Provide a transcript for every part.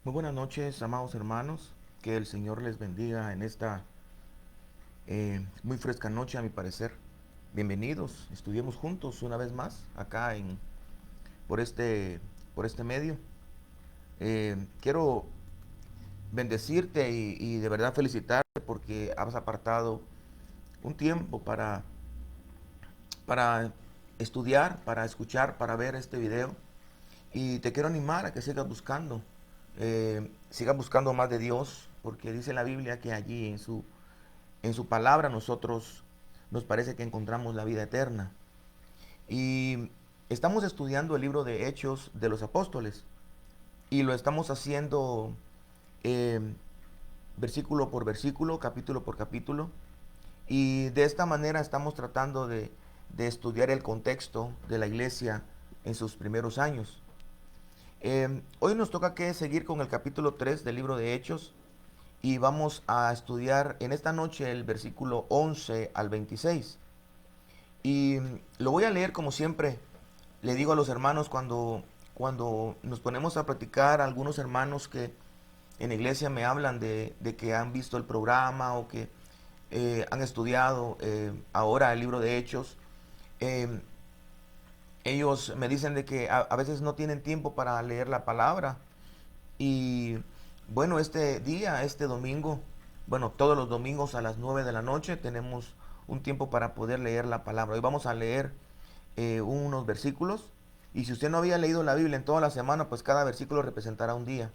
Muy buenas noches, amados hermanos. Que el Señor les bendiga en esta muy fresca noche, a mi parecer. Bienvenidos, estudiemos juntos una vez más acá por por este medio. Quiero bendecirte y de verdad felicitarte porque has apartado un tiempo para estudiar, para escuchar, para ver este video. Y te quiero animar a que sigas buscando más de Dios, porque dice la Biblia que allí en su palabra nosotros nos parece que encontramos la vida eterna. Y estamos estudiando el libro de Hechos de los Apóstoles y lo estamos haciendo eh, versículo por versículo, capítulo por capítulo. Y de esta manera estamos tratando de estudiar el contexto de la iglesia en sus primeros años. Hoy nos toca que seguir con el capítulo 3 del libro de Hechos y vamos a estudiar en esta noche el versículo 11 al 26. Y lo voy a leer como siempre le digo a los hermanos cuando nos ponemos a practicar, algunos hermanos que en la iglesia me hablan de que han visto el programa o que han estudiado ahora el libro de Hechos. eh, Ellos me dicen de que a veces no tienen tiempo para leer la palabra. Y bueno, este día, este domingo, bueno, todos los domingos a las 9 de la noche tenemos un tiempo para poder leer la palabra. Hoy vamos a leer unos versículos. Y si usted no había leído la Biblia en toda la semana, pues cada versículo representará un día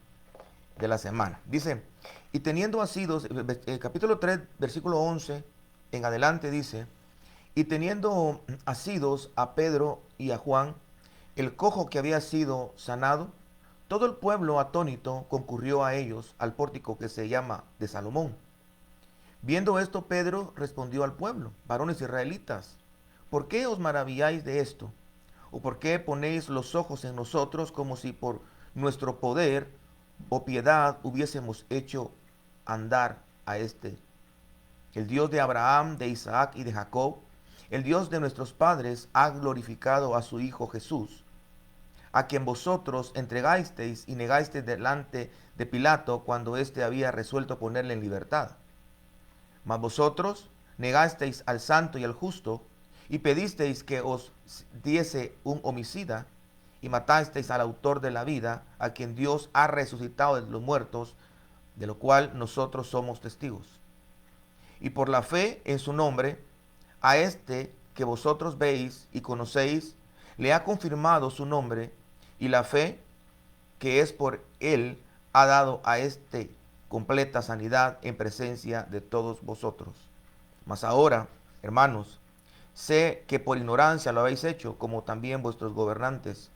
de la semana. Dice, y teniendo asidos, capítulo 3 versículo 11 en adelante dice, y teniendo asidos a Pedro y a Juan, el cojo que había sido sanado, todo el pueblo atónito concurrió a ellos al pórtico que se llama de Salomón. Viendo esto, Pedro respondió al pueblo, varones israelitas, ¿por qué os maravilláis de esto? ¿O por qué ponéis los ojos en nosotros como si por nuestro poder o piedad hubiésemos hecho andar a este? El Dios de Abraham, de Isaac y de Jacob, el Dios de nuestros padres, ha glorificado a su Hijo Jesús, a quien vosotros entregasteis y negasteis delante de Pilato cuando éste había resuelto ponerle en libertad. Mas vosotros negasteis al santo y al justo, y pedisteis que os diese un homicida, y matasteis al autor de la vida, a quien Dios ha resucitado de los muertos, de lo cual nosotros somos testigos. Y por la fe en su nombre, a este que vosotros veis y conocéis, le ha confirmado su nombre, y la fe que es por él ha dado a este completa sanidad en presencia de todos vosotros. Mas ahora, hermanos, sé que por ignorancia lo habéis hecho, como también vuestros gobernantes.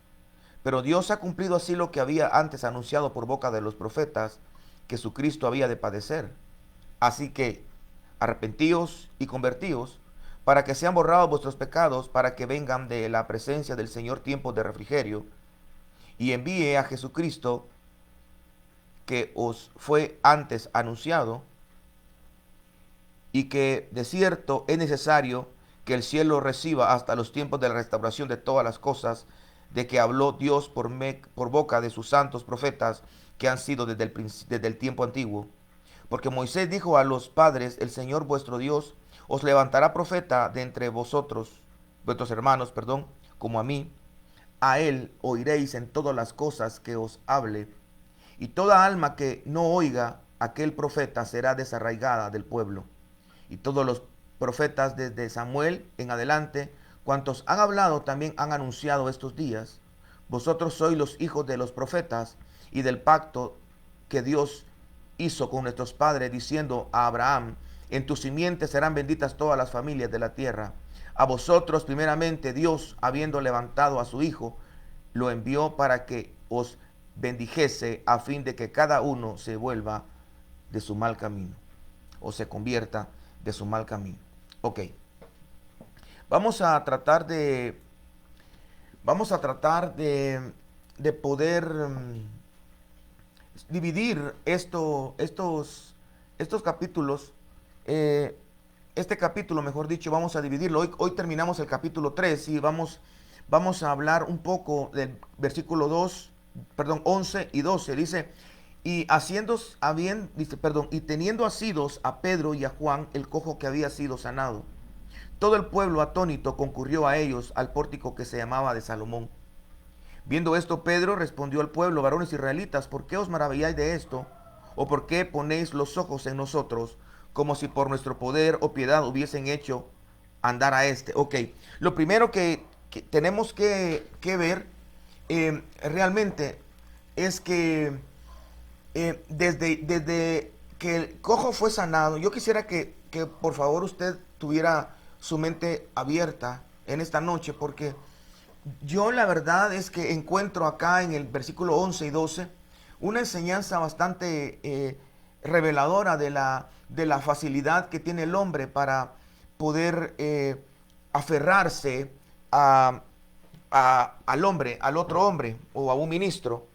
Pero Dios ha cumplido así lo que había antes anunciado por boca de los profetas, que su Cristo había de padecer. Así que arrepentíos y convertíos, para que sean borrados vuestros pecados, para que vengan de la presencia del Señor tiempos de refrigerio, y envíe a Jesucristo, que os fue antes anunciado, y que de cierto es necesario que el cielo reciba hasta los tiempos de la restauración de todas las cosas, de que habló Dios por boca de sus santos profetas que han sido desde el tiempo antiguo. Porque Moisés dijo a los padres, el Señor vuestro Dios os levantará profeta de entre vosotros, vuestros hermanos, perdón, como a él oiréis en todas las cosas que os hable, y toda alma que no oiga aquel profeta será desarraigada del pueblo. Y todos los profetas desde Samuel en adelante, cuantos han hablado también han anunciado estos días. Vosotros sois los hijos de los profetas y del pacto que Dios hizo con nuestros padres, diciendo a Abraham, en tu simiente serán benditas todas las familias de la tierra. A vosotros primeramente Dios, habiendo levantado a su Hijo, lo envió para que os bendijese a fin de que cada uno se vuelva de su mal camino o se convierta de su mal camino. Ok, vamos a tratar de, vamos a tratar de poder dividir estos capítulos. eh, este capítulo, mejor dicho, vamos a dividirlo. Hoy terminamos el capítulo 3 y vamos a hablar un poco del versículo 2, perdón, 11 y 12. Dice, y teniendo asidos a Pedro y a Juan, el cojo que había sido sanado. Todo el pueblo atónito concurrió a ellos al pórtico que se llamaba de Salomón. Viendo esto, Pedro respondió al pueblo: varones israelitas, ¿por qué os maravilláis de esto? ¿O por qué ponéis los ojos en nosotros, como si por nuestro poder o piedad hubiesen hecho andar a este? Ok, lo primero que tenemos que ver realmente es que desde que el cojo fue sanado, yo quisiera que por favor usted tuviera su mente abierta en esta noche, porque yo la verdad es que encuentro acá en el versículo 11 y 12 una enseñanza bastante reveladora de la facilidad que tiene el hombre para poder aferrarse al hombre, al otro hombre o a un ministro.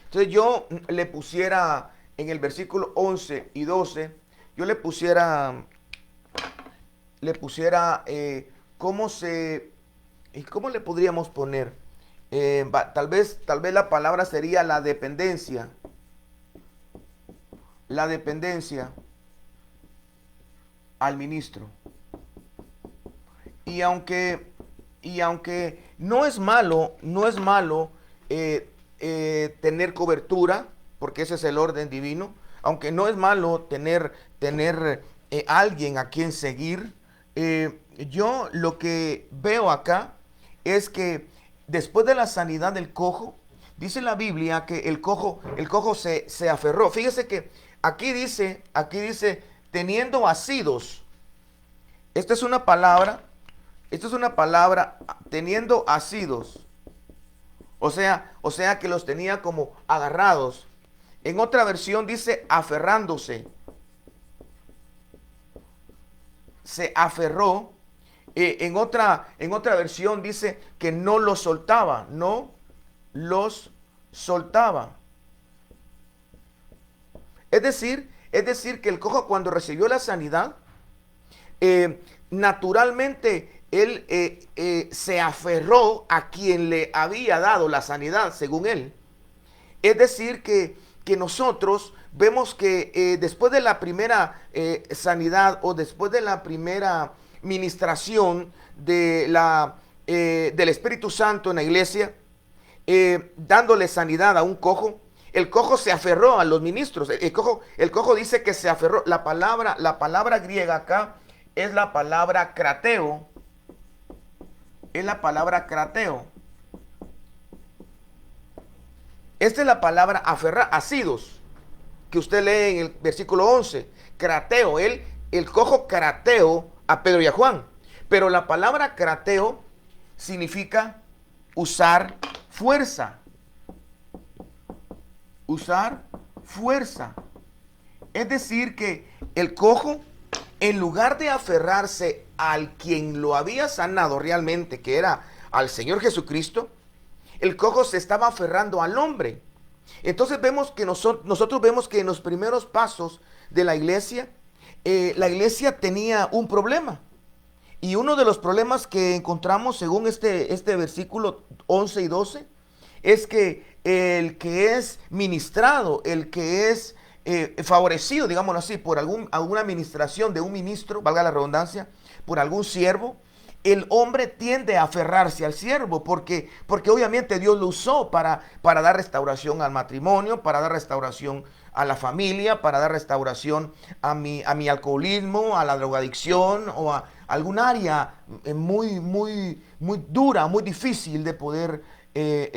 Entonces yo le pusiera en el versículo 11 y 12, yo le pusiera ¿cómo le podríamos poner? Tal vez la palabra sería la dependencia. La dependencia al ministro. Y aunque no es malo, tener cobertura, porque ese es el orden divino, aunque no es malo tener alguien a quien seguir, yo lo que veo acá es que después de la sanidad del cojo, dice la Biblia que el cojo se aferró. Fíjese que aquí dice, teniendo asidos. Esta es una palabra, teniendo asidos. O sea que los tenía como agarrados. En otra versión dice aferrándose. Se aferró. En otra versión dice que no los soltaba. No los soltaba. Es decir que el cojo, cuando recibió la sanidad, naturalmente él se aferró a quien le había dado la sanidad, según él. Es decir que nosotros vemos que después de la primera sanidad, o después de la primera ministración del Espíritu Santo en la iglesia, dándole sanidad a un cojo, el cojo se aferró a los ministros. El cojo dice que se aferró. La palabra griega acá es la palabra krateo. Es la palabra krateo. Esta es la palabra aferrar, asidos, que usted lee en el versículo 11. Krateo, el cojo krateo a Pedro y a Juan. Pero la palabra krateo significa usar fuerza. Usar fuerza. Es decir que el cojo, en lugar de aferrarse al quien lo había sanado realmente, que era al Señor Jesucristo, el cojo se estaba aferrando al hombre. Entonces vemos que nosotros vemos que en los primeros pasos de la iglesia tenía un problema. Y uno de los problemas que encontramos según este versículo 11 y 12 es que el que es ministrado, el que es favorecido, digámoslo así, por alguna administración de un ministro, valga la redundancia, por algún siervo, el hombre tiende a aferrarse al siervo porque obviamente Dios lo usó para dar restauración al matrimonio, para dar restauración a la familia, para dar restauración a mi alcoholismo, a la drogadicción o a algún área muy dura, muy difícil de poder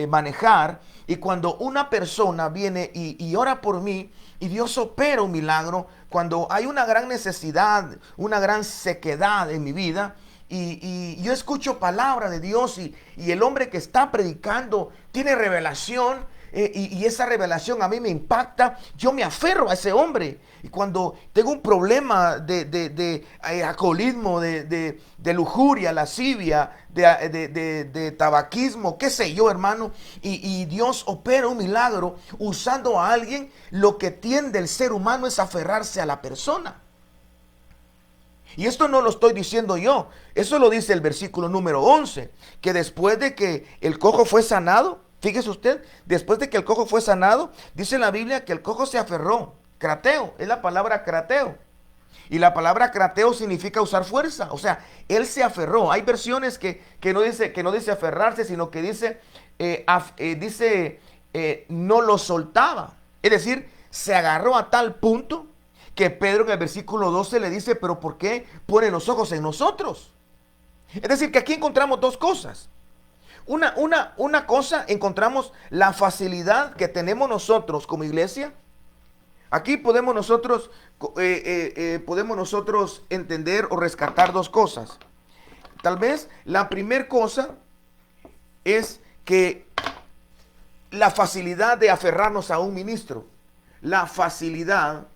manejar. Y cuando una persona viene y ora por mí y Dios opera un milagro, cuando hay una gran necesidad, una gran sequedad en mi vida, y yo escucho palabra de Dios y el hombre que está predicando tiene revelación, y esa revelación a mí me impacta, yo me aferro a ese hombre. Y cuando tengo un problema de alcoholismo, de lujuria, lascivia, de tabaquismo, qué sé yo, hermano, y Dios opera un milagro usando a alguien, lo que tiende el ser humano es aferrarse a la persona. Y esto no lo estoy diciendo yo, eso lo dice el versículo número 11, que después de que el cojo fue sanado, Fíjese usted, después de que el cojo fue sanado, dice la Biblia que el cojo se aferró. Crateo, es la palabra crateo. Y la palabra crateo significa usar fuerza. O sea, él se aferró. Hay versiones que no dice aferrarse, sino que no lo soltaba. Es decir, se agarró a tal punto que Pedro en el versículo 12 le dice, pero ¿por qué pone los ojos en nosotros? Es decir, que aquí encontramos dos cosas. Una cosa, encontramos la facilidad que tenemos nosotros como iglesia. Aquí podemos nosotros entender o rescatar dos cosas. Tal vez la primera cosa es que la facilidad de aferrarnos a un ministro, la facilidad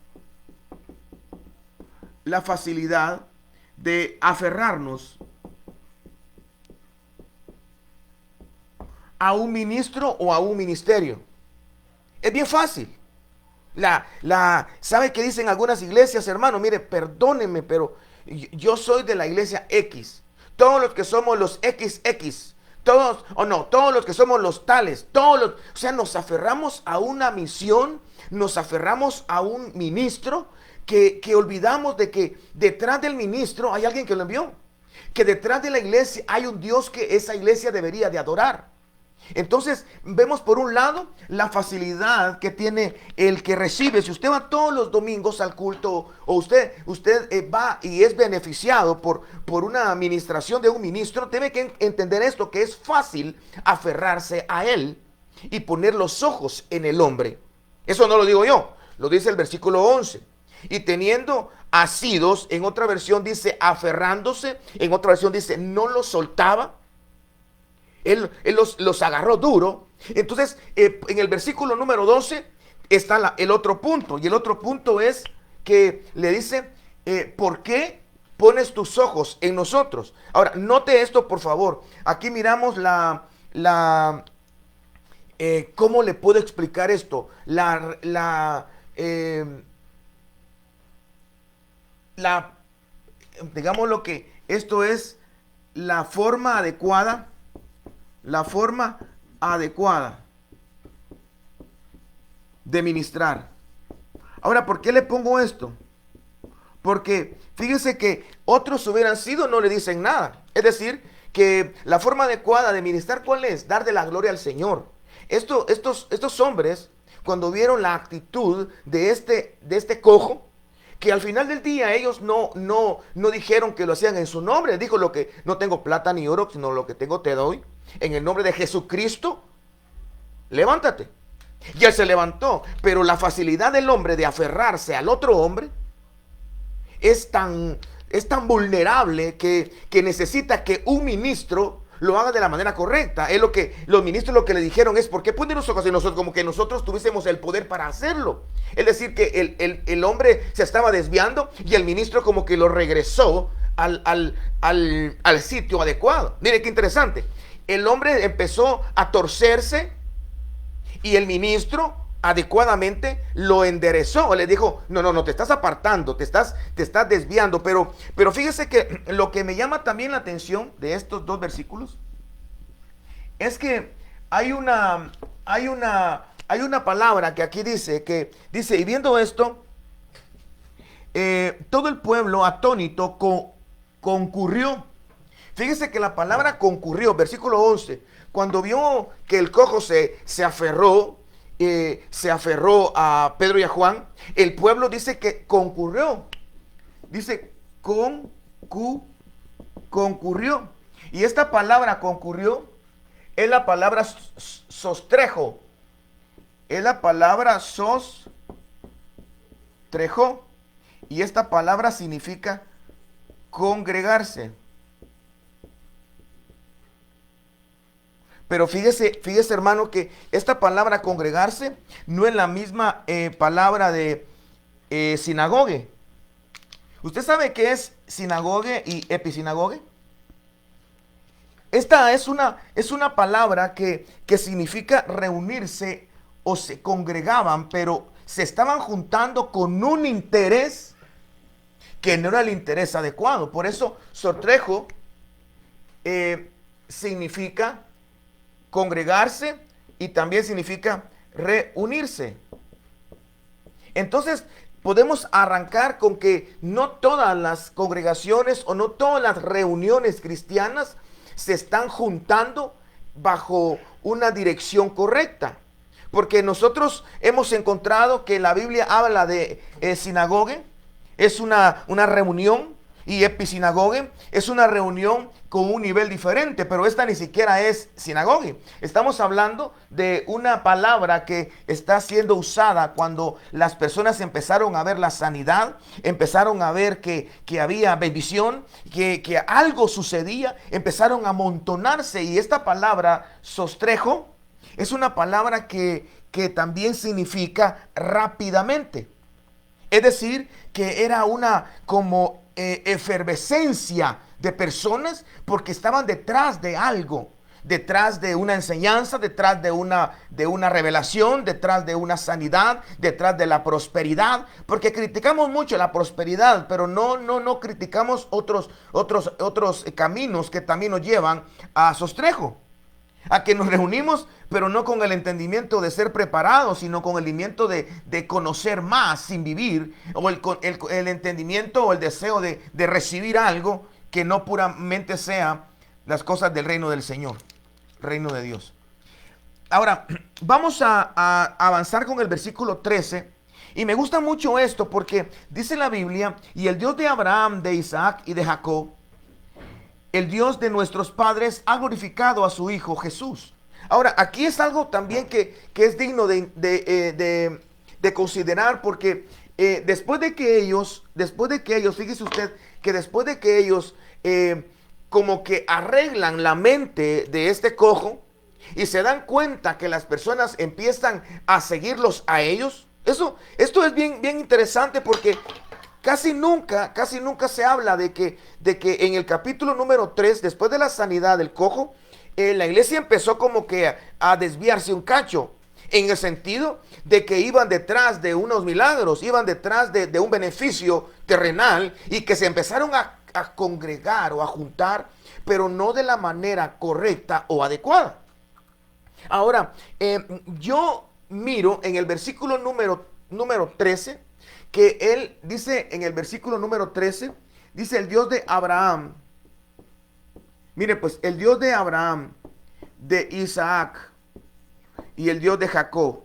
de aferrarnos a un ministro o a un ministerio. Es bien fácil. ¿Sabe qué dicen algunas iglesias, hermano? Mire, perdónenme, pero yo soy de la iglesia X. Todos los que somos los XX, todos los que somos los tales, o sea, nos aferramos a una misión, nos aferramos a un ministro que olvidamos de que detrás del ministro hay alguien que lo envió, que detrás de la iglesia hay un Dios que esa iglesia debería de adorar. Entonces vemos por un lado la facilidad que tiene el que recibe. Si usted va todos los domingos al culto o usted va y es beneficiado por una administración de un ministro, tiene que entender esto, que es fácil aferrarse a él y poner los ojos en el hombre. Eso no lo digo yo, lo dice el versículo 11. Y teniendo asidos, en otra versión dice aferrándose, en otra versión dice no los soltaba. Él los agarró duro. Entonces, en el versículo número 12 está el otro punto. Y el otro punto es que le dice, ¿por qué pones tus ojos en nosotros? Ahora, note esto, por favor. Aquí miramos ¿cómo le puedo explicar esto? Digamos lo que esto es la forma adecuada. La forma adecuada de ministrar. Ahora, ¿por qué le pongo esto? Porque fíjese que otros hubieran sido, no le dicen nada. Es decir, que la forma adecuada de ministrar, ¿cuál es? Dar de la gloria al Señor. Estos hombres, cuando vieron la actitud de este cojo, que al final del día ellos no dijeron que lo hacían en su nombre. Dijo lo que no tengo plata ni oro, sino lo que tengo te doy. En el nombre de Jesucristo, levántate. Y él se levantó. Pero la facilidad del hombre de aferrarse al otro hombre es tan vulnerable que necesita que un ministro lo haga de la manera correcta. Es lo que los ministros lo que le dijeron es: ¿por qué ponen los ojos en nosotros? Como que nosotros tuviésemos el poder para hacerlo. Es decir, que el hombre se estaba desviando y el ministro como que lo regresó al sitio adecuado. Mire qué interesante. El hombre empezó a torcerse y el ministro adecuadamente lo enderezó. Le dijo: no, te estás apartando, te estás desviando. Pero fíjese que lo que me llama también la atención de estos dos versículos es que hay una palabra que aquí dice, y viendo esto, todo el pueblo atónito concurrió. Fíjese que la palabra concurrió, versículo 11, cuando vio que el cojo se aferró a Pedro y a Juan, el pueblo dice que concurrió. Dice concurrió. Y esta palabra concurrió es la palabra sostrejo. Es la palabra sostrejo. Y esta palabra significa congregarse. Pero fíjese hermano, que esta palabra congregarse no es la misma palabra de sinagogue. ¿Usted sabe qué es sinagogue y episinagogue? Esta es una palabra que significa reunirse o se congregaban, pero se estaban juntando con un interés que no era el interés adecuado. Por eso sotrejo significa congregarse y también significa reunirse. Entonces, podemos arrancar con que no todas las congregaciones o no todas las reuniones cristianas se están juntando bajo una dirección correcta. Porque nosotros hemos encontrado que la Biblia habla de sinagoga, es una reunión, y episinagoge es una reunión con un nivel diferente, pero esta ni siquiera es sinagoga. Estamos hablando de una palabra que está siendo usada cuando las personas empezaron a ver la sanidad, empezaron a ver que había bendición, que algo sucedía, empezaron a amontonarse, y esta palabra sostrejo es una palabra que también significa rápidamente. Es decir, que era una como efervescencia de personas porque estaban detrás de algo, detrás de una enseñanza, detrás de una revelación, detrás de una sanidad, detrás de la prosperidad, porque criticamos mucho la prosperidad, pero no criticamos otros caminos que también nos llevan a sostrejo. A que nos reunimos, pero no con el entendimiento de ser preparados, sino con el entendimiento de conocer más sin vivir, o el entendimiento o el deseo de recibir algo que no puramente sea las cosas del reino del Señor, reino de Dios. Ahora, vamos a avanzar con el versículo 13, y me gusta mucho esto porque dice la Biblia: y el Dios de Abraham, de Isaac y de Jacob, el Dios de nuestros padres, ha glorificado a su Hijo Jesús. Ahora, aquí es algo también que es digno de considerar, porque después de que ellos, fíjese usted, que después de que ellos como que arreglan la mente de este cojo y se dan cuenta que las personas empiezan a seguirlos a ellos, esto es bien interesante, porque casi nunca se habla de que en el capítulo número 3, después de la sanidad del cojo, la iglesia empezó como que a desviarse un cacho, en el sentido de que iban detrás de unos milagros, iban detrás de un beneficio terrenal, y que se empezaron a congregar o a juntar, pero no de la manera correcta o adecuada. Ahora, yo miro en el versículo número 13, que él dice en el versículo número 13, dice: el Dios de Abraham. Mire, pues, el Dios de Abraham, de Isaac y el Dios de Jacob.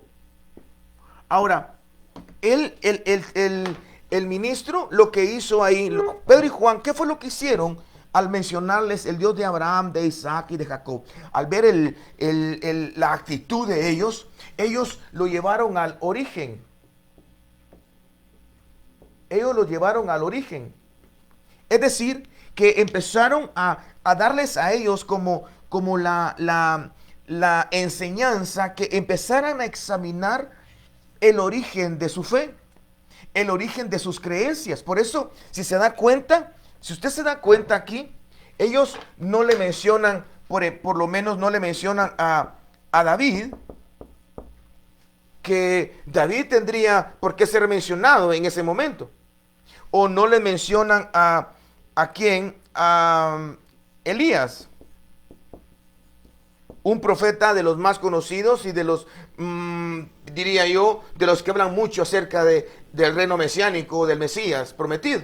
Ahora, el ministro, lo que hizo ahí, Pedro y Juan, ¿qué fue lo que hicieron al mencionarles el Dios de Abraham, de Isaac y de Jacob? Al ver la actitud de ellos lo llevaron al origen. Ellos lo llevaron al origen. Es decir, que empezaron a darles a ellos como la enseñanza, que empezaran a examinar el origen de su fe, el origen de sus creencias. Por eso, si usted se da cuenta aquí, ellos no le mencionan, por lo menos no le mencionan a David, que David tendría por qué ser mencionado en ese momento. O no le mencionan a quién, a Elías, un profeta de los más conocidos y de los, diría yo, de los que hablan mucho acerca del reino mesiánico, del Mesías prometido.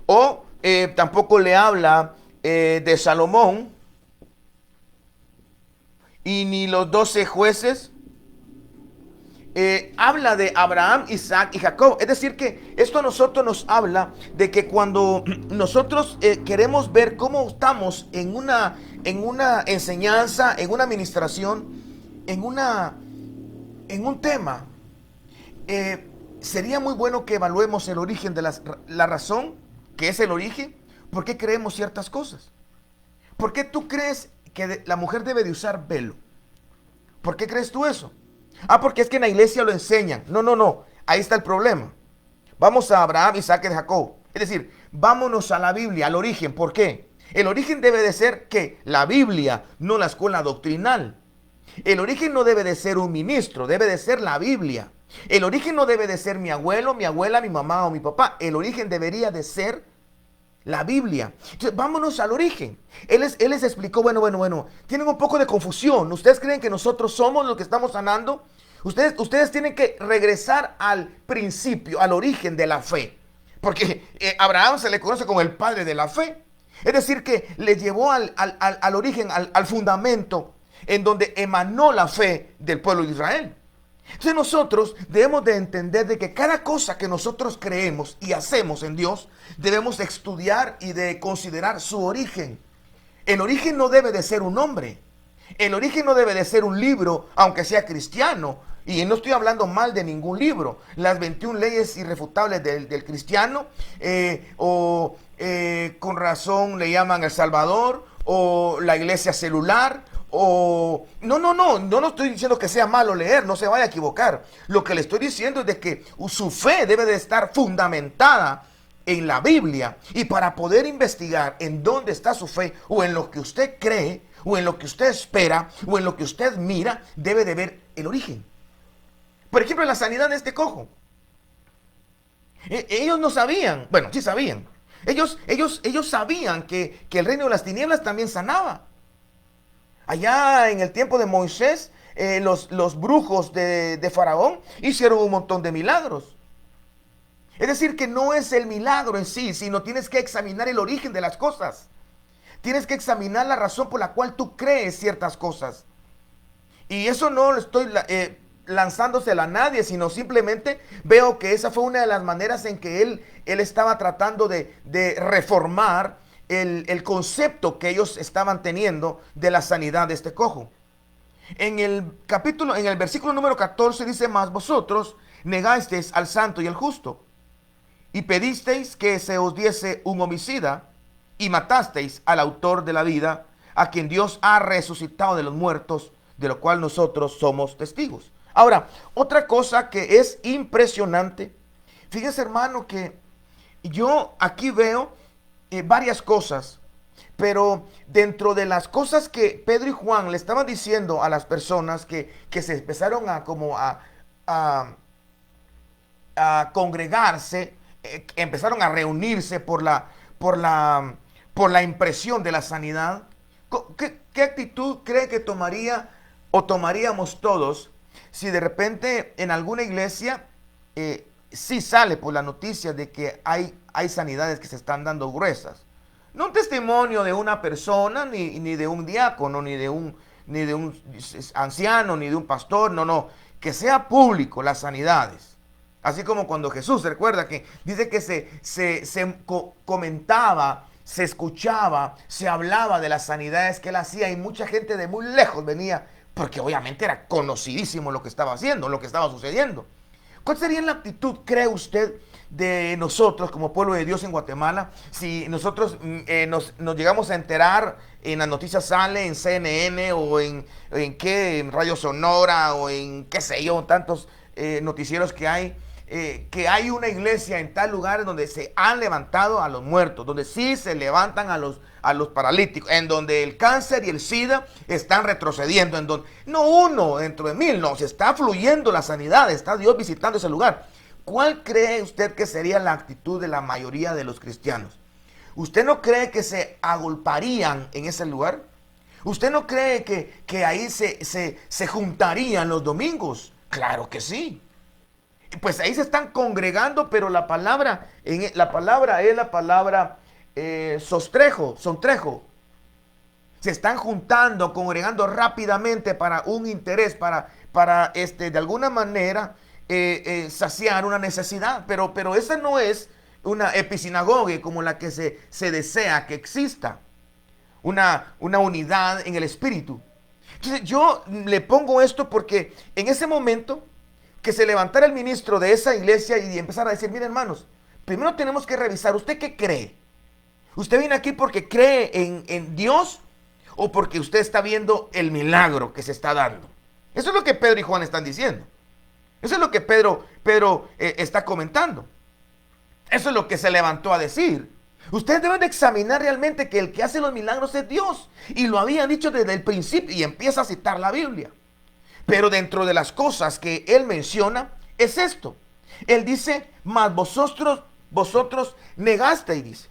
O tampoco le habla de Salomón, y ni los 12 jueces. Habla de Abraham, Isaac y Jacob. Es decir, que esto a nosotros nos habla de que cuando nosotros queremos ver cómo estamos en una enseñanza, en una administración, en un tema, sería muy bueno que evaluemos el origen de la razón, que es el origen, por qué creemos ciertas cosas. ¿Por qué tú crees que la mujer debe de usar velo? ¿Por qué crees tú eso? Porque es que en la iglesia lo enseñan. No. Ahí está el problema. Vamos a Abraham, Isaac y Jacob. Es decir, vámonos a la Biblia, al origen. ¿Por qué? El origen debe de ser que la Biblia, no la escuela doctrinal. El origen no debe de ser un ministro, debe de ser la Biblia. El origen no debe de ser mi abuelo, mi abuela, mi mamá o mi papá. El origen debería de ser la Biblia. Entonces, vámonos al origen. Él les explicó, bueno, tienen un poco de confusión. ¿Ustedes creen que nosotros somos los que estamos sanando? Ustedes tienen que regresar al principio, al origen de la fe. Porque Abraham se le conoce como el padre de la fe. Es decir, que le llevó al origen, al fundamento, en donde emanó la fe del pueblo de Israel. Entonces nosotros debemos de entender de que cada cosa que nosotros creemos y hacemos en Dios, debemos de estudiar y de considerar su origen. El origen no debe de ser un hombre. El origen no debe de ser un libro, aunque sea cristiano. Y no estoy hablando mal de ningún libro. Las 21 leyes irrefutables del cristiano, con razón le llaman El Salvador, o la iglesia celular, no estoy diciendo que sea malo leer, no se vaya a equivocar. Lo que le estoy diciendo es de que su fe debe de estar fundamentada en la Biblia, y para poder investigar en dónde está su fe, o en lo que usted cree, o en lo que usted espera, o en lo que usted mira, debe de ver el origen. Por ejemplo, la sanidad de este cojo. Ellos no sabían, bueno, sí sabían. Ellos sabían que el reino de las tinieblas también sanaba. Allá en el tiempo de Moisés, los brujos de Faraón hicieron un montón de milagros. Es decir, que no es el milagro en sí, sino tienes que examinar el origen de las cosas. Tienes que examinar la razón por la cual tú crees ciertas cosas. Y eso no lo estoy lanzándosela a nadie, sino simplemente veo que esa fue una de las maneras en que él estaba tratando de reformar el concepto que ellos estaban teniendo de la sanidad de este cojo. En el versículo número 14 dice: mas vosotros negasteis al santo y al justo, y pedisteis que se os diese un homicida, y matasteis al autor de la vida, a quien Dios ha resucitado de los muertos, de lo cual nosotros somos testigos. Ahora, otra cosa que es impresionante, fíjese, hermano, que yo aquí veo varias cosas, pero dentro de las cosas que Pedro y Juan le estaban diciendo a las personas que se empezaron a congregarse, empezaron a reunirse por la impresión de la sanidad, ¿qué actitud cree que tomaría o tomaríamos todos si de repente en alguna iglesia sí sale por la noticia de que hay sanidades que se están dando gruesas? No un testimonio de una persona, ni de un diácono, ni de un anciano, ni de un pastor, no, que sea público las sanidades. Así como cuando Jesús, se recuerda que dice que se comentaba, se escuchaba, se hablaba de las sanidades que él hacía, y mucha gente de muy lejos venía, porque obviamente era conocidísimo lo que estaba haciendo, lo que estaba sucediendo. ¿Cuál sería la actitud, cree usted, de nosotros como pueblo de Dios en Guatemala, si nosotros nos llegamos a enterar, en las noticias sale, en CNN o en Radio Sonora o en qué sé yo, tantos noticieros que hay una iglesia en tal lugar donde se han levantado a los muertos, donde sí se levantan a los paralíticos, en donde el cáncer y el SIDA están retrocediendo, en donde no uno dentro de 1000, no, se está fluyendo la sanidad, está Dios visitando ese lugar? ¿Cuál cree usted que sería la actitud de la mayoría de los cristianos? ¿Usted no cree que se agolparían en ese lugar? ¿Usted no cree que ahí se juntarían los domingos? Claro que sí. Pues ahí se están congregando, pero la palabra es la palabra sontrejo. Se están juntando, congregando rápidamente para un interés, para de alguna manera saciar una necesidad. Pero esa no es una episinagoge como la que se desea que exista. Una unidad en el espíritu. Entonces yo le pongo esto porque en ese momento que se levantara el ministro de esa iglesia y empezara a decir: miren, hermanos, primero tenemos que revisar, ¿usted qué cree? ¿Usted viene aquí porque cree en Dios o porque usted está viendo el milagro que se está dando? Eso es lo que Pedro y Juan están diciendo. Eso es lo que Pedro está comentando. Eso es lo que se levantó a decir. Ustedes deben de examinar realmente que el que hace los milagros es Dios. Y lo habían dicho desde el principio, y empieza a citar la Biblia. Pero dentro de las cosas que él menciona es esto. Él dice: mas vosotros negasteis, dice.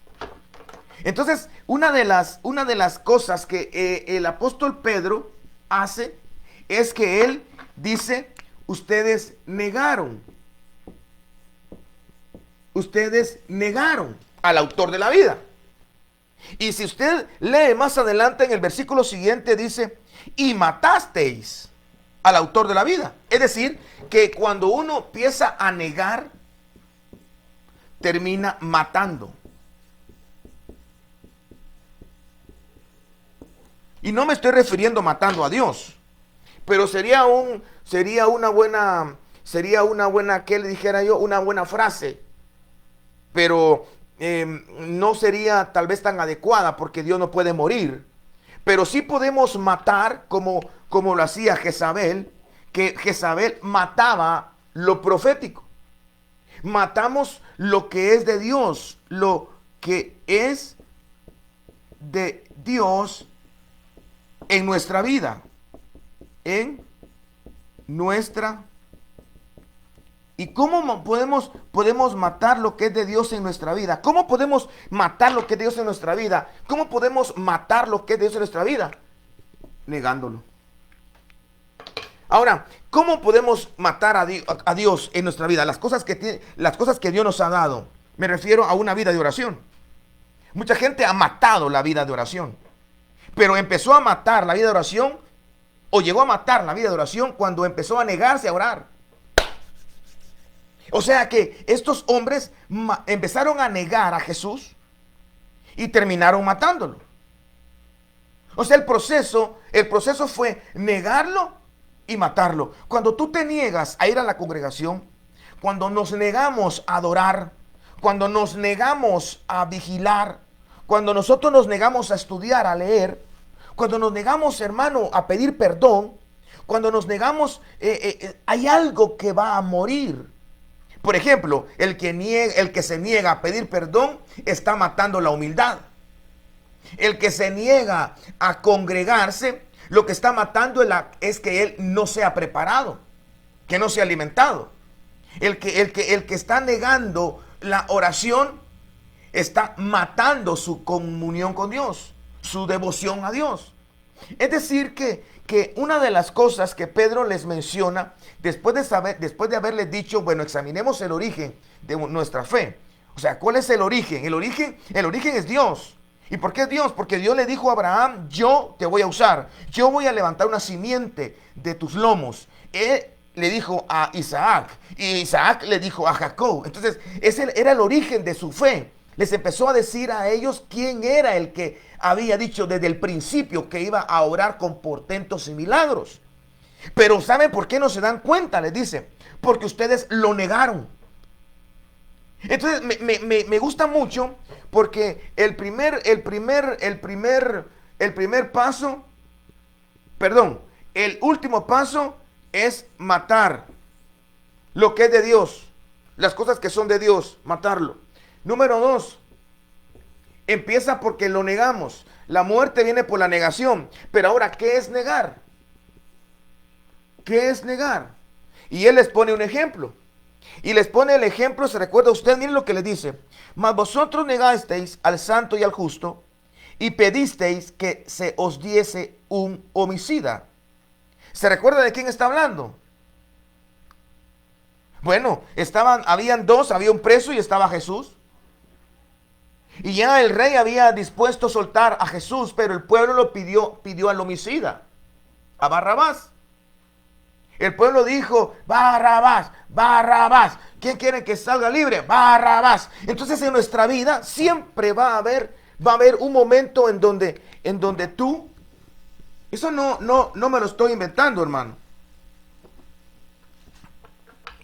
Entonces, una de las cosas que el apóstol Pedro hace es que él dice, ustedes negaron al autor de la vida. Y si usted lee más adelante en el versículo siguiente dice, y matasteis al autor de la vida. Es decir, que cuando uno empieza a negar, termina matando. Y no me estoy refiriendo matando a Dios, pero sería una buena, ¿qué le dijera yo? Una buena frase, pero no sería tal vez tan adecuada porque Dios no puede morir. Pero sí podemos matar como lo hacía Jezabel, que Jezabel mataba lo profético. Matamos lo que es de Dios, lo que es de Dios en nuestra vida, ¿Y cómo podemos matar lo que es de Dios en nuestra vida? ¿Cómo podemos matar lo que es de Dios en nuestra vida? ¿Cómo podemos matar lo que es de Dios en nuestra vida? Negándolo. Ahora, ¿cómo podemos matar a Dios en nuestra vida? Las cosas que Dios nos ha dado. Me refiero a una vida de oración. Mucha gente ha matado la vida de oración. Pero empezó a matar la vida de oración, o llegó a matar la vida de oración cuando empezó a negarse a orar. O sea que estos hombres empezaron a negar a Jesús y terminaron matándolo. O sea, el proceso fue negarlo y matarlo. Cuando tú te niegas a ir a la congregación, cuando nos negamos a adorar, cuando nos negamos a vigilar, cuando nosotros nos negamos a estudiar, a leer, cuando nos negamos, hermano, a pedir perdón, cuando nos negamos, hay algo que va a morir. Por ejemplo, el que se niega a pedir perdón está matando la humildad. El que se niega a congregarse, lo que está matando es que él no sea preparado, que no sea alimentado. El que está negando la oración está matando su comunión con Dios, su devoción a Dios. Es decir que una de las cosas que Pedro les menciona, después de haberles dicho, bueno, examinemos el origen de nuestra fe. O sea, ¿cuál es el origen? El origen es Dios. ¿Y por qué es Dios? Porque Dios le dijo a Abraham, yo te voy a usar, yo voy a levantar una simiente de tus lomos. Él le dijo a Isaac, y Isaac le dijo a Jacob. Entonces, ese era el origen de su fe. Les empezó a decir a ellos quién era el que había dicho desde el principio que iba a orar con portentos y milagros. Pero ¿saben por qué no se dan cuenta? Les dice, porque ustedes lo negaron. Entonces me gusta mucho porque el último paso es matar lo que es de Dios, las cosas que son de Dios, matarlo. Número 2, empieza porque lo negamos. La muerte viene por la negación. Pero ahora, ¿qué es negar? ¿Qué es negar? Y él les pone un ejemplo. Y les pone el ejemplo, se recuerda usted, miren lo que le dice. Mas vosotros negasteis al santo y al justo, y pedisteis que se os diese un homicida. ¿Se recuerda de quién está hablando? Bueno, habían dos, había un preso y estaba Jesús. Y ya el rey había dispuesto a soltar a Jesús, pero el pueblo lo pidió al homicida, a Barrabás. El pueblo dijo, Barrabás, Barrabás. ¿Quién quiere que salga libre? Barrabás. Entonces en nuestra vida siempre va a haber un momento en donde tú, eso no me lo estoy inventando, hermano.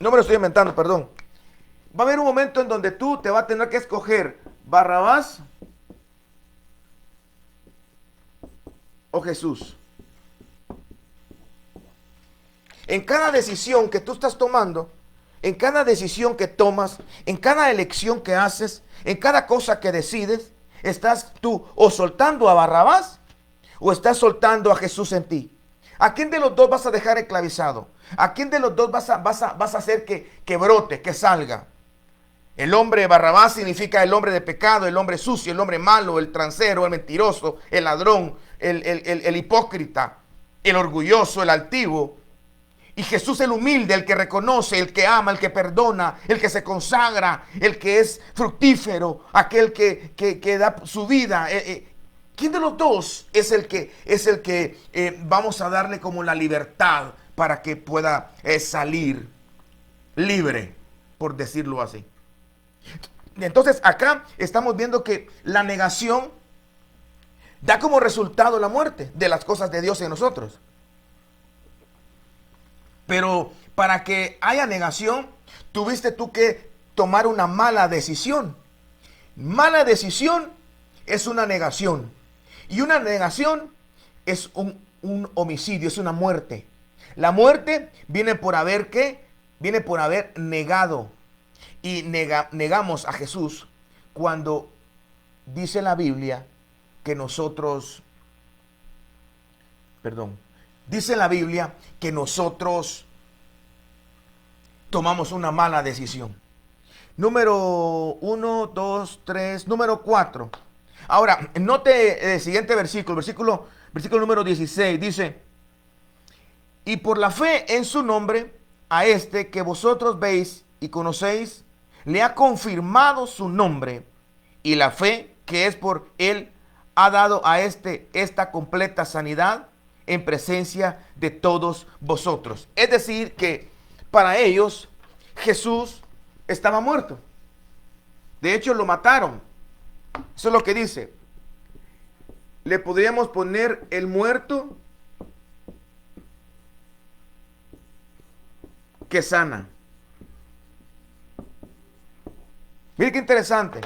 No me lo estoy inventando, perdón. Va a haber un momento en donde tú te vas a tener que escoger Barrabás o Jesús. En cada decisión que tú estás tomando, en cada decisión que tomas, en cada elección que haces, en cada cosa que decides, estás tú o soltando a Barrabás o estás soltando a Jesús en ti. ¿A quién de los dos vas a dejar esclavizado? ¿A quién de los dos vas a hacer que brote, que salga? El hombre Barrabás significa el hombre de pecado, el hombre sucio, el hombre malo, el transero, el mentiroso, el ladrón, el hipócrita, el orgulloso, el altivo. Y Jesús el humilde, el que reconoce, el que ama, el que perdona, el que se consagra, el que es fructífero, aquel que da su vida. ¿Quién de los dos es el que vamos a darle como la libertad para que pueda salir libre, por decirlo así? Entonces acá estamos viendo que la negación da como resultado la muerte de las cosas de Dios en nosotros. Pero para que haya negación, tuviste tú que tomar una mala decisión. Mala decisión es una negación. Y una negación es un homicidio, es una muerte. La muerte viene por haber ¿qué? Viene por haber negado. Y negamos a Jesús cuando dice la Biblia que nosotros, dice la Biblia que nosotros tomamos una mala decisión. Número 1, 2, 3, número 4. Ahora, note el siguiente versículo número 16, dice: y por la fe en su nombre, a este que vosotros veis y conocéis, le ha confirmado su nombre, y la fe que es por él ha dado a esta completa sanidad en presencia de todos vosotros. Es decir, que para ellos Jesús estaba muerto. De hecho, lo mataron. Eso es lo que dice. Le podríamos poner el muerto que sana. Mire qué interesante.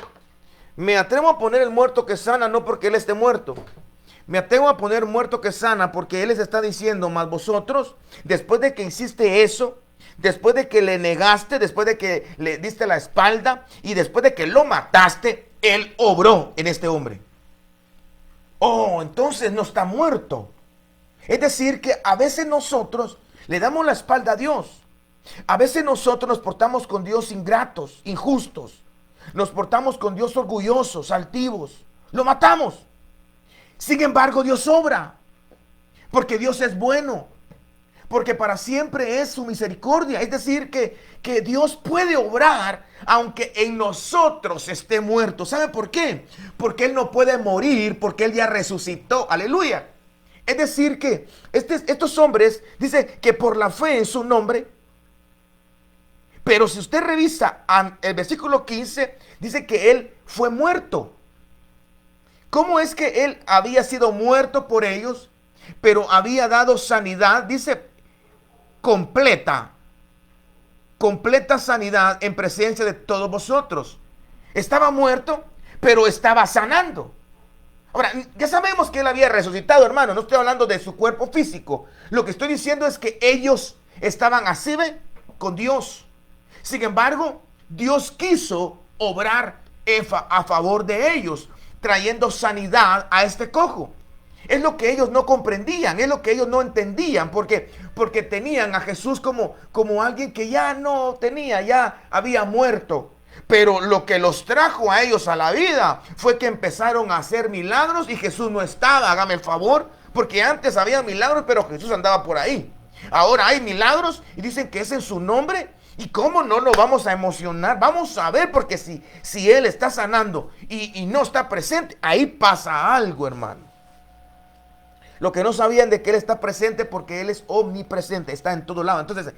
Me atrevo a poner el muerto que sana no porque él esté muerto. Me atrevo a poner muerto que sana porque él les está diciendo: más vosotros, después de que hiciste eso, después de que le negaste, después de que le diste la espalda y después de que lo mataste, él obró en este hombre. Oh, entonces no está muerto. Es decir, que a veces nosotros le damos la espalda a Dios. A veces nosotros nos portamos con Dios ingratos, injustos. Nos portamos con Dios orgullosos, altivos. Lo matamos. Sin embargo, Dios obra. Porque Dios es bueno. Porque para siempre es su misericordia. Es decir, que Dios puede obrar aunque en nosotros esté muerto. ¿Sabe por qué? Porque Él no puede morir, porque Él ya resucitó. Aleluya. Es decir, que estos hombres, dice que por la fe en su nombre. Pero si usted revisa el versículo 15, dice que Él fue muerto. ¿Cómo es que Él había sido muerto por ellos, pero había dado sanidad? Dice completa sanidad en presencia de todos vosotros. Estaba muerto, pero estaba sanando. Ahora, ya sabemos que Él había resucitado, hermano. No estoy hablando de su cuerpo físico. Lo que estoy diciendo es que ellos estaban así, ¿ve?, con Dios. Sin embargo, Dios quiso obrar a favor de ellos, trayendo sanidad a este cojo. Es lo que ellos no comprendían, es lo que ellos no entendían, porque tenían a Jesús como alguien que ya no tenía, ya había muerto. Pero lo que los trajo a ellos a la vida fue que empezaron a hacer milagros y Jesús no estaba, hágame el favor, porque antes había milagros, pero Jesús andaba por ahí. Ahora hay milagros y dicen que es en su nombre. ¿Y cómo no nos vamos a emocionar? Vamos a ver, porque si Él está sanando y no está presente, ahí pasa algo, hermano. Lo que no sabían de que Él está presente, porque Él es omnipresente, está en todo lado. Entonces,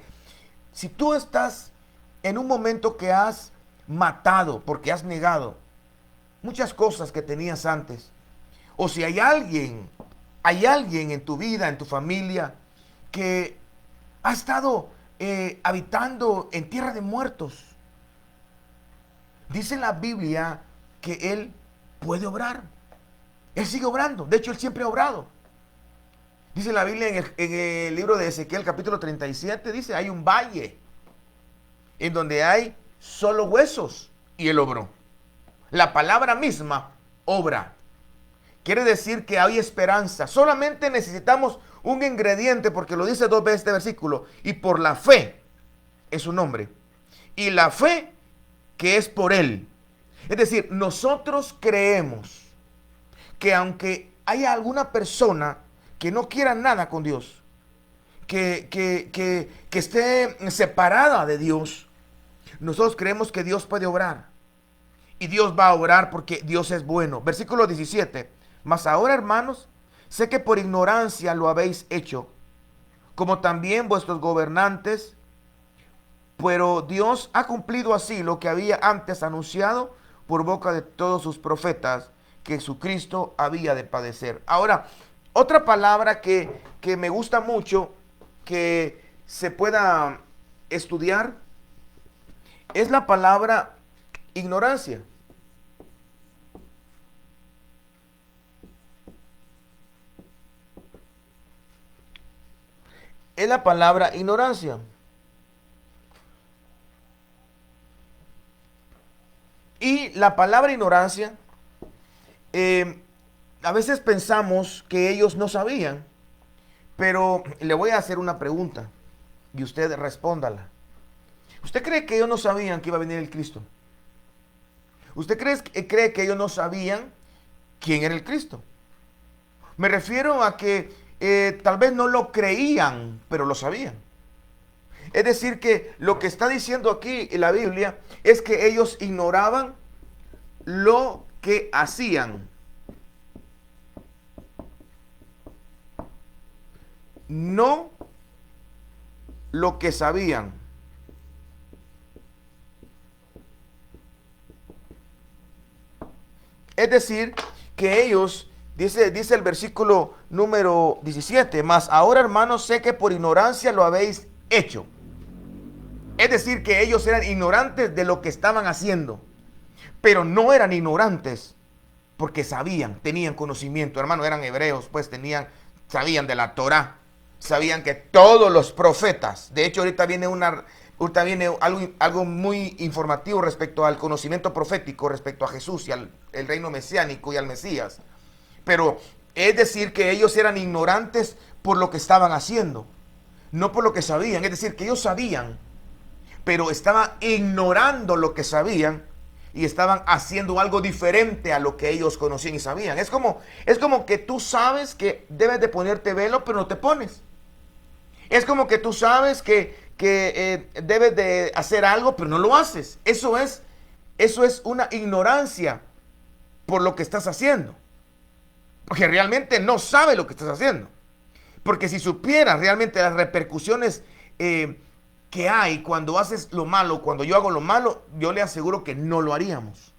si tú estás en un momento que has matado, porque has negado muchas cosas que tenías antes, o si hay alguien en tu vida, en tu familia, que ha estado habitando en tierra de muertos, dice la Biblia que Él puede obrar. Él sigue obrando. De hecho, Él siempre ha obrado. Dice la Biblia en el libro de Ezequiel, capítulo 37, dice: hay un valle en donde hay solo huesos, y Él obró. La palabra misma, obra, quiere decir que hay esperanza. Solamente necesitamos un ingrediente, porque lo dice dos veces este versículo: y por la fe es su nombre. Y la fe que es por Él. Es decir, nosotros creemos que aunque haya alguna persona que no quiera nada con Dios, que esté separada de Dios, nosotros creemos que Dios puede obrar. Y Dios va a obrar porque Dios es bueno. Versículo 17. Mas ahora, hermanos, sé que por ignorancia lo habéis hecho, como también vuestros gobernantes, pero Dios ha cumplido así lo que había antes anunciado por boca de todos sus profetas, que Jesucristo había de padecer. Ahora, otra palabra que me gusta mucho que se pueda estudiar es la palabra ignorancia. Es la palabra ignorancia. Y la palabra ignorancia, a veces pensamos que ellos no sabían, pero le voy a hacer una pregunta y usted respóndala. ¿Usted cree que ellos no sabían que iba a venir el Cristo? ¿Usted cree que ellos no sabían quién era el Cristo? Me refiero a que tal vez no lo creían, pero lo sabían. Es decir, que lo que está diciendo aquí en la Biblia es que ellos ignoraban lo que hacían. No lo que sabían. Es decir, que ellos, dice el versículo número 17, mas ahora, hermanos, sé que por ignorancia lo habéis hecho. Es decir, que ellos eran ignorantes de lo que estaban haciendo, pero no eran ignorantes porque sabían, tenían conocimiento. Hermano, eran hebreos, pues sabían de la Torá, sabían que todos los profetas, de hecho ahorita viene algo muy informativo respecto al conocimiento profético, respecto a Jesús y al el reino mesiánico y al Mesías. Pero es decir que ellos eran ignorantes por lo que estaban haciendo, no por lo que sabían. Es decir, que ellos sabían, pero estaban ignorando lo que sabían y estaban haciendo algo diferente a lo que ellos conocían y sabían. Es como que tú sabes que debes de ponerte velo, pero no te pones. Es como que tú sabes que debes de hacer algo, pero no lo haces. Eso es una ignorancia por lo que estás haciendo. Porque realmente no sabes lo que estás haciendo. Porque si supieras realmente las repercusiones que hay cuando haces lo malo, cuando yo hago lo malo, yo le aseguro que no lo haríamos.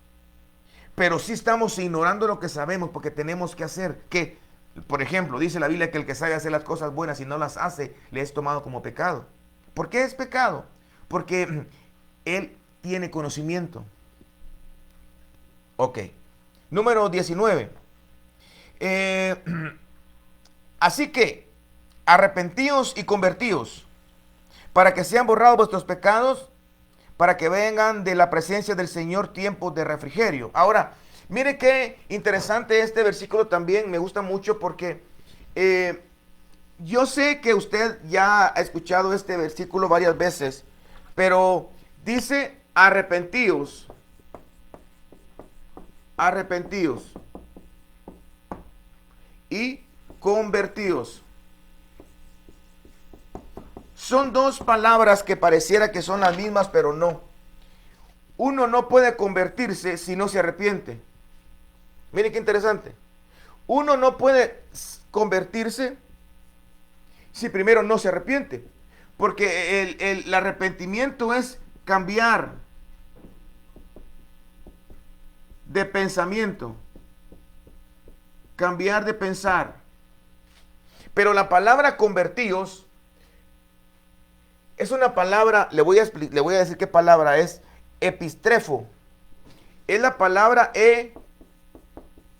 Pero sí estamos ignorando lo que sabemos porque tenemos que hacer. Que, por ejemplo, dice la Biblia que el que sabe hacer las cosas buenas y no las hace, le es tomado como pecado. ¿Por qué es pecado? Porque él tiene conocimiento. Ok. Número 19. Así que arrepentíos y convertíos, para que sean borrados vuestros pecados, para que vengan de la presencia del Señor tiempos de refrigerio. Ahora, mire qué interesante este versículo también, me gusta mucho porque yo sé que usted ya ha escuchado este versículo varias veces, pero dice arrepentíos, arrepentíos y convertíos. Son dos palabras que pareciera que son las mismas, pero no. Uno no puede convertirse si no se arrepiente. Miren qué interesante. Uno no puede convertirse si primero no se arrepiente. Porque el arrepentimiento es cambiar de pensamiento. Cambiar de pensar. Pero la palabra convertíos es una palabra, le voy a decir qué palabra es, epistrefo. Es la palabra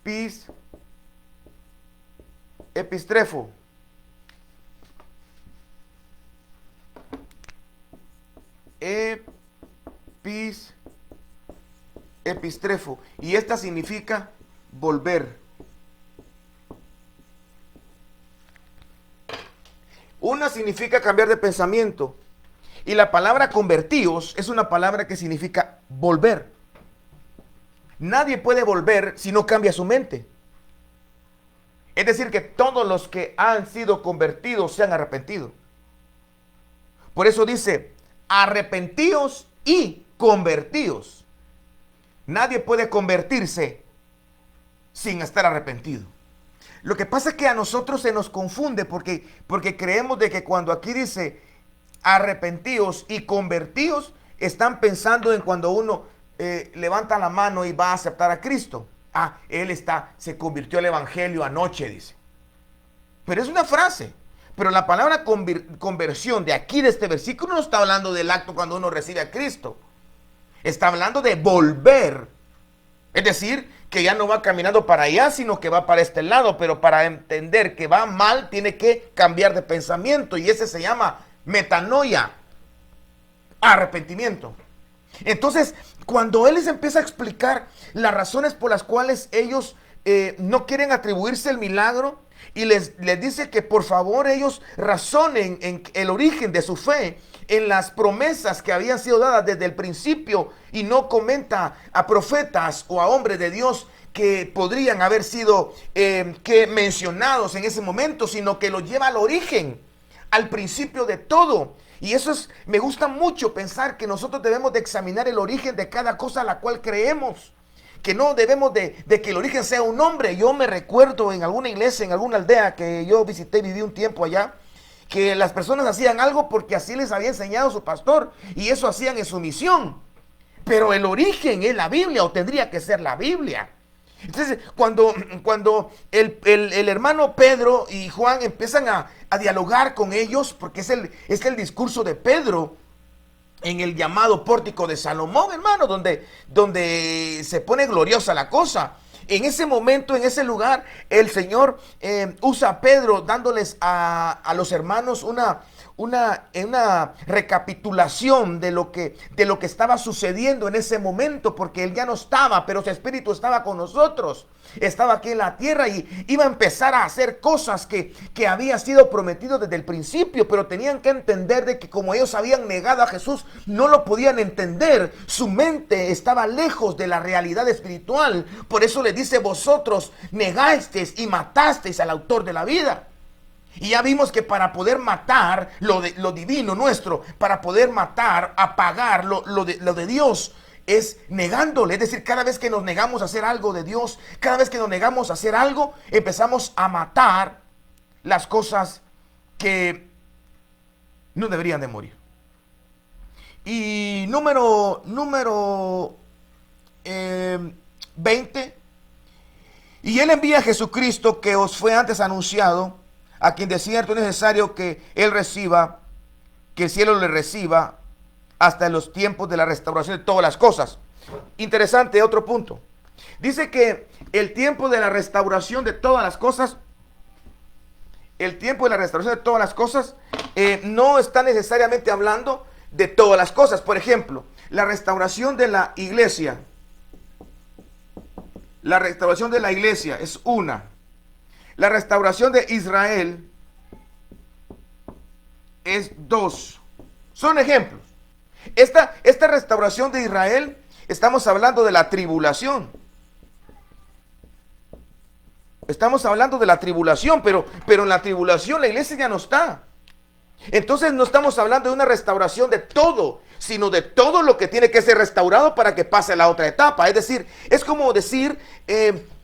epistrefo. Epistrefo. Y esta significa volver. Una significa cambiar de pensamiento Y la palabra convertíos es una palabra que significa volver. Nadie puede volver si no cambia su mente. Es decir, que todos los que han sido convertidos se han arrepentido. Por eso dice, arrepentíos y convertíos. Nadie puede convertirse sin estar arrepentido. Lo que pasa es que a nosotros se nos confunde porque creemos de que cuando aquí dice arrepentíos y convertíos, están pensando en cuando uno levanta la mano y va a aceptar a Cristo. Ah, se convirtió al evangelio anoche, dice. Pero es una frase. Pero la palabra conversión de aquí, de este versículo, no está hablando del acto cuando uno recibe a Cristo. Está hablando de volver. Es decir, que ya no va caminando para allá, sino que va para este lado. Pero para entender que va mal, tiene que cambiar de pensamiento. Y ese se llama metanoia, arrepentimiento. Entonces, cuando él les empieza a explicar las razones por las cuales ellos no quieren atribuirse el milagro, y les dice que por favor ellos razonen en el origen de su fe, en las promesas que habían sido dadas desde el principio, y no comenta a profetas o a hombres de Dios que podrían haber sido mencionados en ese momento, sino que los lleva al origen, al principio de todo. Y eso me gusta mucho pensar que nosotros debemos de examinar el origen de cada cosa a la cual creemos. Que no debemos de que el origen sea un hombre. Yo me recuerdo en alguna iglesia, en alguna aldea que yo visité y viví un tiempo allá, que las personas hacían algo porque así les había enseñado su pastor, y eso hacían en su misión. Pero el origen es la Biblia, o tendría que ser la Biblia. Entonces, cuando el hermano Pedro y Juan empiezan a dialogar con ellos, porque es el discurso de Pedro en el llamado pórtico de Salomón, hermano, donde se pone gloriosa la cosa. En ese momento, en ese lugar, el Señor usa a Pedro dándoles a los hermanos una recapitulación de lo que estaba sucediendo en ese momento, porque él ya no estaba, pero su espíritu estaba con nosotros, estaba aquí en la tierra y iba a empezar a hacer cosas que había sido prometido desde el principio, pero tenían que entender de que como ellos habían negado a Jesús, no lo podían entender, su mente estaba lejos de la realidad espiritual. Por eso les dice, vosotros negasteis y matasteis al autor de la vida. Y ya vimos que para poder matar lo divino nuestro, para poder matar, apagar lo de Dios, es negándole. Es decir, cada vez que nos negamos a hacer algo de Dios, cada vez que nos negamos a hacer algo, empezamos a matar las cosas que no deberían de morir. Y número 20. Y él envía a Jesucristo, que os fue antes anunciado, a quien de cierto es necesario que él reciba, que el cielo le reciba, hasta en los tiempos de la restauración de todas las cosas. Interesante, otro punto. Dice que el tiempo de la restauración de todas las cosas, no está necesariamente hablando de todas las cosas. Por ejemplo, la restauración de la iglesia. La restauración de la iglesia es una. La restauración de Israel es dos. Son ejemplos. Esta restauración de Israel, estamos hablando de la tribulación. Estamos hablando de la tribulación, pero en la tribulación la iglesia ya no está. Entonces no estamos hablando de una restauración de todo, sino de todo lo que tiene que ser restaurado para que pase a la otra etapa. Es decir, es como decir,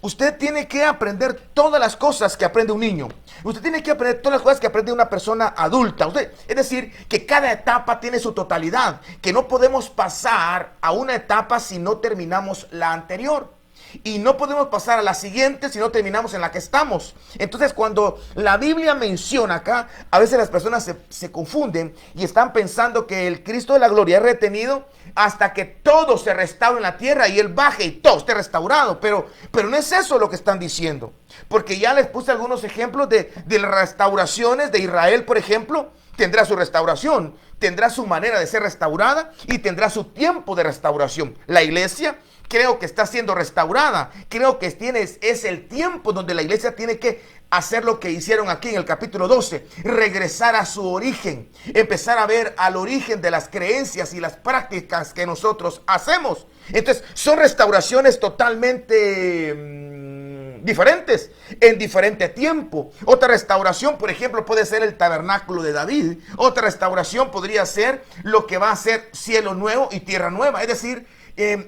usted tiene que aprender todas las cosas que aprende un niño. Usted tiene que aprender todas las cosas que aprende una persona adulta. Es decir, que cada etapa tiene su totalidad, que no podemos pasar a una etapa si no terminamos la anterior. Y no podemos pasar a la siguiente si no terminamos en la que estamos. Entonces, cuando la Biblia menciona acá, a veces las personas se confunden y están pensando que el Cristo de la gloria es retenido hasta que todo se restaure en la tierra y Él baje y todo esté restaurado. Pero no es eso lo que están diciendo. Porque ya les puse algunos ejemplos de las restauraciones de Israel, por ejemplo. Tendrá su restauración, tendrá su manera de ser restaurada y tendrá su tiempo de restauración. La iglesia creo que está siendo restaurada. Creo que es el tiempo donde la iglesia tiene que hacer lo que hicieron aquí en el capítulo 12, regresar a su origen, empezar a ver al origen de las creencias y las prácticas que nosotros hacemos. Entonces, son restauraciones totalmente diferentes, en diferente tiempo. Otra restauración, por ejemplo, puede ser el tabernáculo de David. Otra restauración podría ser lo que va a ser cielo nuevo y tierra nueva. Es decir,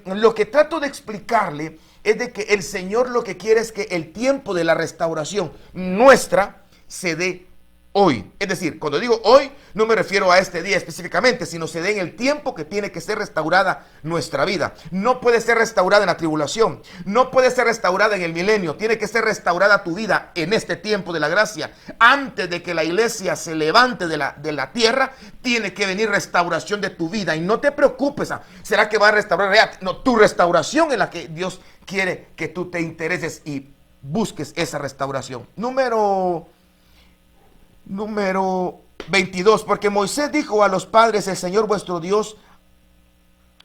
lo que trato de explicarle es de que el Señor lo que quiere es que el tiempo de la restauración nuestra se dé hoy. Es decir, cuando digo hoy, no me refiero a este día específicamente, sino se dé en el tiempo que tiene que ser restaurada nuestra vida. No puede ser restaurada en la tribulación, no puede ser restaurada en el milenio, tiene que ser restaurada tu vida en este tiempo de la gracia. Antes de que la iglesia se levante de la tierra, tiene que venir restauración de tu vida. Y no te preocupes, ¿será que va a restaurar? No, tu restauración es la que Dios quiere que tú te intereses y busques esa restauración. Número 22, porque Moisés dijo a los padres: el Señor vuestro Dios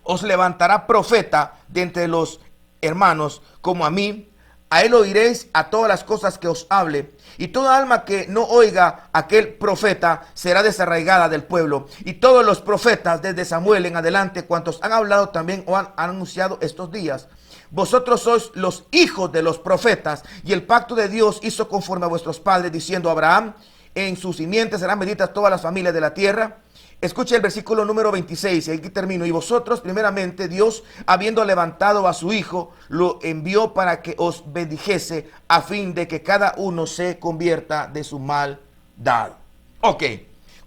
os levantará profeta de entre los hermanos como a mí. A él oiréis a todas las cosas que os hable, y toda alma que no oiga a aquel profeta será desarraigada del pueblo. Y todos los profetas desde Samuel en adelante, cuantos han hablado también o han anunciado estos días. Vosotros sois los hijos de los profetas, y el pacto de Dios hizo conforme a vuestros padres, diciendo a Abraham: en sus simientes serán benditas todas las familias de la tierra. Escuche el versículo número 26, y aquí termino. Y vosotros, primeramente, Dios, habiendo levantado a su Hijo, lo envió para que os bendijese, a fin de que cada uno se convierta de su maldad. Ok,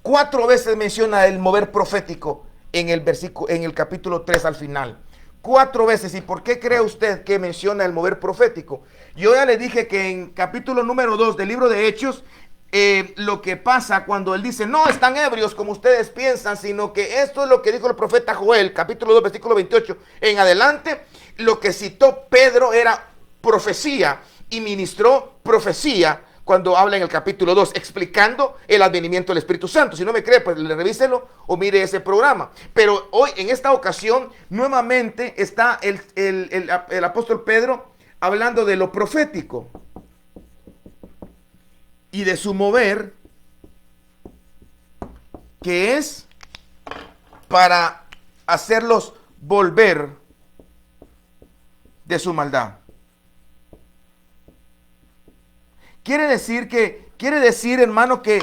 4 veces menciona el mover profético en el capítulo 3 al final. 4 veces. ¿Y por qué cree usted que menciona el mover profético? Yo ya le dije que en capítulo número 2 del libro de Hechos, lo que pasa cuando él dice: no están ebrios como ustedes piensan, sino que esto es lo que dijo el profeta Joel, capítulo 2, versículo 28 en adelante. Lo que citó Pedro era profecía, y ministró profecía cuando habla en el capítulo 2, explicando el advenimiento del Espíritu Santo. Si no me cree, pues revíselo o mire ese programa. Pero hoy, en esta ocasión, nuevamente está el apóstol Pedro hablando de lo profético y de su mover, que es para hacerlos volver de su maldad. Quiere decir, hermano, que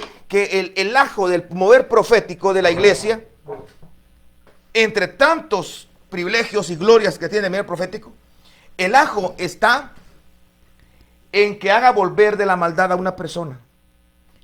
el ajo del mover profético de la iglesia, entre tantos privilegios y glorias que tiene el mover profético, el ajo está en que haga volver de la maldad a una persona.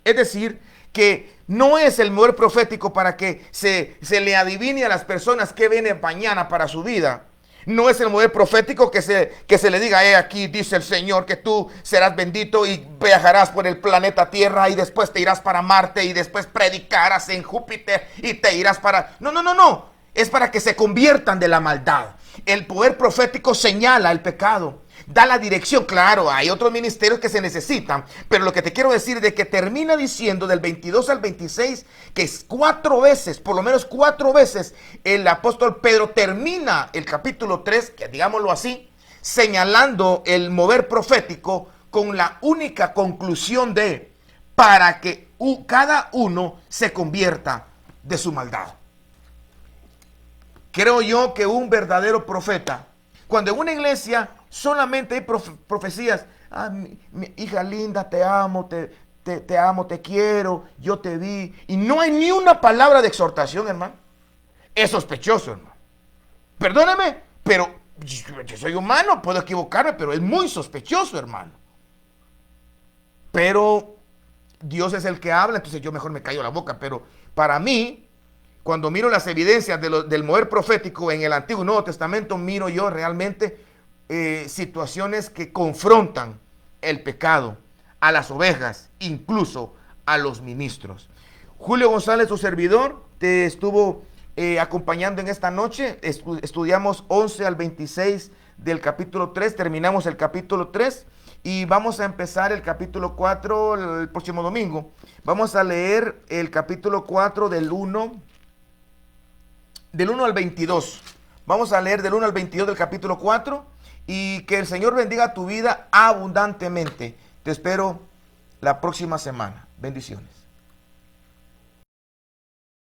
Es decir, que no es el mover profético para que se le adivine a las personas qué viene mañana para su vida. No es el mover profético que se le diga: aquí dice el Señor que tú serás bendito y viajarás por el planeta Tierra, y después te irás para Marte, y después predicarás en Júpiter y te irás para... No. Es para que se conviertan de la maldad. El poder profético señala el pecado, da la dirección. Claro, hay otros ministerios que se necesitan, pero lo que te quiero decir es de que termina diciendo del 22 al 26 que es 4 veces, por lo menos 4 veces, el apóstol Pedro termina el capítulo 3, que digámoslo así, señalando el mover profético con la única conclusión de: para que cada uno se convierta de su maldad. Creo yo que un verdadero profeta, cuando en una iglesia solamente hay profecías: mi hija linda, te amo, te amo, te quiero, yo te vi, y no hay ni una palabra de exhortación, hermano, es sospechoso, hermano. Perdóname, pero yo soy humano, puedo equivocarme, pero es muy sospechoso, hermano. Pero Dios es el que habla, entonces yo mejor me callo la boca. Pero para mí, cuando miro las evidencias del mover profético en el Antiguo y Nuevo Testamento, miro yo realmente situaciones que confrontan el pecado a las ovejas, incluso a los ministros. Julio González, su servidor, te estuvo acompañando en esta noche. Estudiamos 11 al 26 del capítulo 3, terminamos el capítulo 3 y vamos a empezar el capítulo 4 el próximo domingo. Vamos a leer el capítulo 4 del 1 al 22. Vamos a leer del 1 al 22 del capítulo 4, y que el Señor bendiga tu vida abundantemente. Te espero la próxima semana. Bendiciones.